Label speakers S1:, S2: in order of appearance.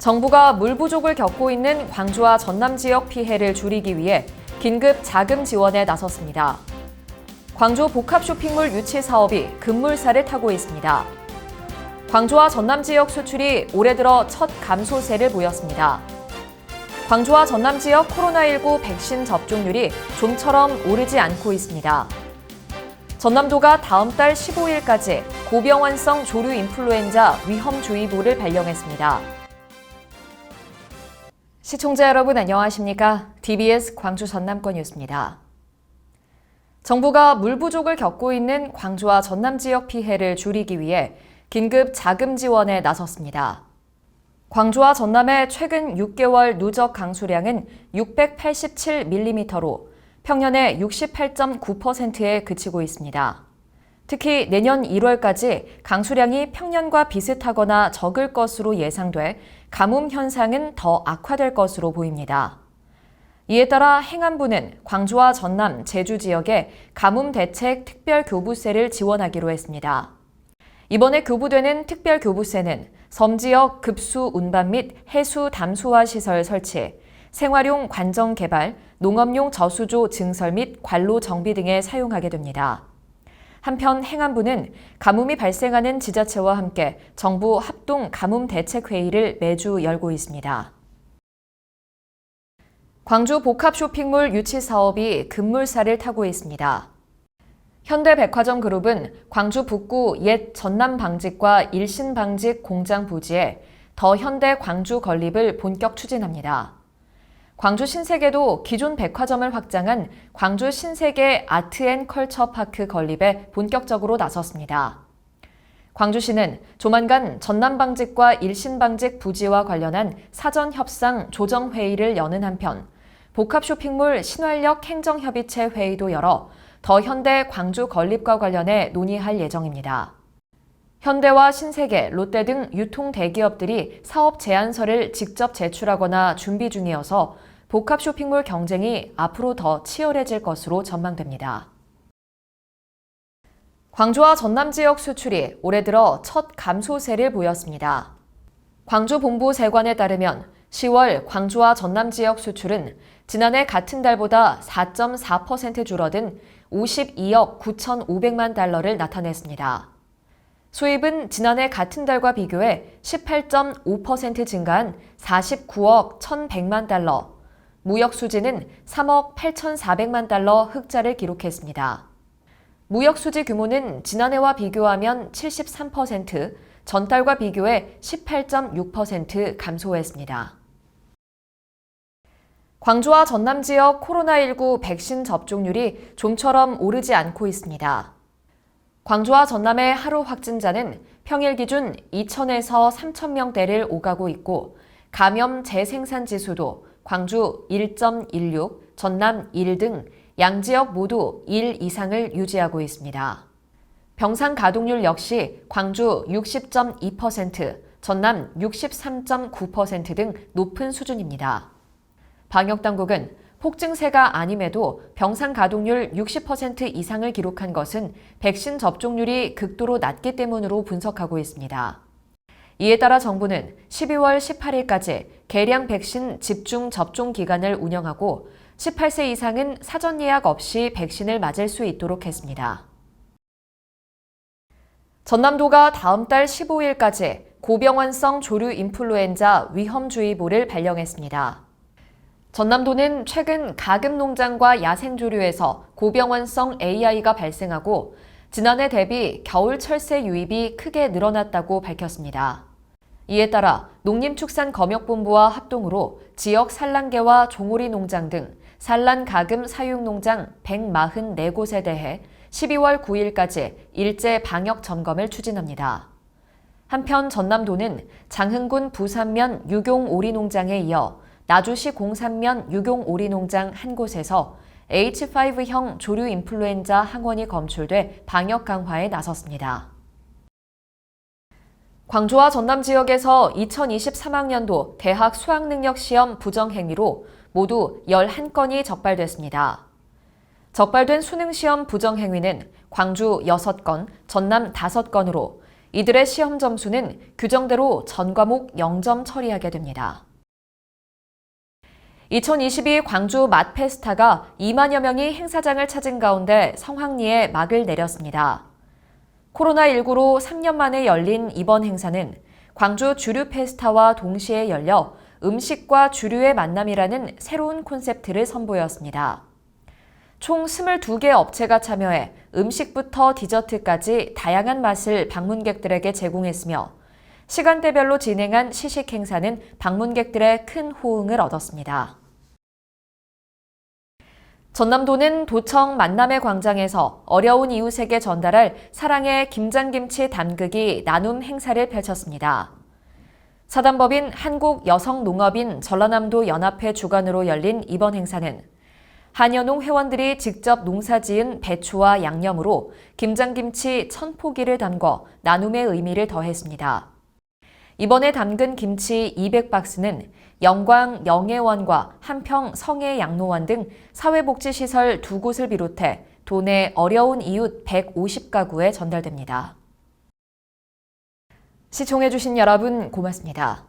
S1: 정부가 물 부족을 겪고 있는 광주와 전남 지역 피해를 줄이기 위해 긴급 자금 지원에 나섰습니다. 광주 복합 쇼핑몰 유치 사업이 급물살을 타고 있습니다. 광주와 전남 지역 수출이 올해 들어 첫 감소세를 보였습니다. 광주와 전남 지역 코로나19 백신 접종률이 좀처럼 오르지 않고 있습니다. 전남도가 다음 달 15일까지 고병환성 조류 인플루엔자 위험주의보를 발령했습니다. 시청자 여러분 안녕하십니까? TBS 광주 전남권 뉴스입니다. 정부가 물 부족을 겪고 있는 광주와 전남 지역 피해를 줄이기 위해 긴급 자금 지원에 나섰습니다. 광주와 전남의 최근 6개월 누적 강수량은 687mm로 평년의 68.9%에 그치고 있습니다. 특히 내년 1월까지 강수량이 평년과 비슷하거나 적을 것으로 예상돼 가뭄 현상은 더 악화될 것으로 보입니다. 이에 따라 행안부는 광주와 전남, 제주 지역에 가뭄 대책 특별교부세를 지원하기로 했습니다. 이번에 교부되는 특별교부세는 섬지역 급수 운반 및 해수 담수화 시설 설치, 생활용 관정 개발, 농업용 저수조 증설 및 관로 정비 등에 사용하게 됩니다. 한편 행안부는 가뭄이 발생하는 지자체와 함께 정부 합동 가뭄 대책 회의를 매주 열고 있습니다. 광주 복합 쇼핑몰 유치 사업이 급물살을 타고 있습니다. 현대백화점 그룹은 광주 북구 옛 전남방직과 일신방직 공장 부지에 더 현대 광주 건립을 본격 추진합니다. 광주 신세계도 기존 백화점을 확장한 광주 신세계 아트앤컬처파크 건립에 본격적으로 나섰습니다. 광주시는 조만간 전남방직과 일신방직 부지와 관련한 사전 협상 조정 회의를 여는 한편 복합 쇼핑몰 신활력 행정협의체 회의도 열어 더 현대 광주 건립과 관련해 논의할 예정입니다. 현대와 신세계, 롯데 등 유통 대기업들이 사업 제안서를 직접 제출하거나 준비 중이어서 복합 쇼핑몰 경쟁이 앞으로 더 치열해질 것으로 전망됩니다. 광주와 전남 지역 수출이 올해 들어 첫 감소세를 보였습니다. 광주 본부 세관에 따르면 10월 광주와 전남 지역 수출은 지난해 같은 달보다 4.4% 줄어든 52억 9,500만 달러를 나타냈습니다. 수입은 지난해 같은 달과 비교해 18.5% 증가한 49억 1,100만 달러, 무역 수지는 3억 8,400만 달러 흑자를 기록했습니다. 무역 수지 규모는 지난해와 비교하면 73%, 전달과 비교해 18.6% 감소했습니다. 광주와 전남 지역 코로나19 백신 접종률이 좀처럼 오르지 않고 있습니다. 광주와 전남의 하루 확진자는 평일 기준 2,000에서 3,000명대를 오가고 있고 감염 재생산 지수도 광주 1.16, 전남 1 등 양지역 모두 1 이상을 유지하고 있습니다. 병상 가동률 역시 광주 60.2%, 전남 63.9% 등 높은 수준입니다. 방역당국은 폭증세가 아님에도 병상 가동률 60% 이상을 기록한 것은 백신 접종률이 극도로 낮기 때문으로 분석하고 있습니다. 이에 따라 정부는 12월 18일까지 계량 백신 집중 접종 기간을 운영하고 18세 이상은 사전 예약 없이 백신을 맞을 수 있도록 했습니다. 전남도가 다음 달 15일까지 고병환성 조류 인플루엔자 위험주의보를 발령했습니다. 전남도는 최근 가금농장과 야생조류에서 고병환성 AI가 발생하고 지난해 대비 겨울 철새 유입이 크게 늘어났다고 밝혔습니다. 이에 따라 농림축산검역본부와 합동으로 지역 산란계와 종오리 농장 등 산란 가금 사육 농장 144곳에 대해 12월 9일까지 일제 방역 점검을 추진합니다. 한편 전남도는 장흥군 부산면 유경 오리 농장에 이어 나주시 공산면 유경 오리 농장 한 곳에서 H5형 조류 인플루엔자 항원이 검출돼 방역 강화에 나섰습니다. 광주와 전남 지역에서 2023학년도 대학 수학능력시험 부정행위로 모두 11건이 적발됐습니다. 적발된 수능시험 부정행위는 광주 6건, 전남 5건으로 이들의 시험 점수는 규정대로 전 과목 0점 처리하게 됩니다. 2022 광주 맛페스타가 2만여 명이 행사장을 찾은 가운데 성황리에 막을 내렸습니다. 코로나19로 3년 만에 열린 이번 행사는 광주 주류 페스타와 동시에 열려 음식과 주류의 만남이라는 새로운 콘셉트를 선보였습니다. 총 22개 업체가 참여해 음식부터 디저트까지 다양한 맛을 방문객들에게 제공했으며 시간대별로 진행한 시식 행사는 방문객들의 큰 호응을 얻었습니다. 전남도는 도청 만남의 광장에서 어려운 이웃에게 전달할 사랑의 김장김치 담그기 나눔 행사를 펼쳤습니다. 사단법인 한국여성농업인 전라남도 연합회 주관으로 열린 이번 행사는 한여농 회원들이 직접 농사지은 배추와 양념으로 김장김치 1000포기를 담궈 나눔의 의미를 더했습니다. 이번에 담근 김치 200박스는 영광 영예원과 한평 성해 양로원 등 사회복지시설 2곳을 비롯해 도내 어려운 이웃 150가구에 전달됩니다. 시청해주신 여러분 고맙습니다.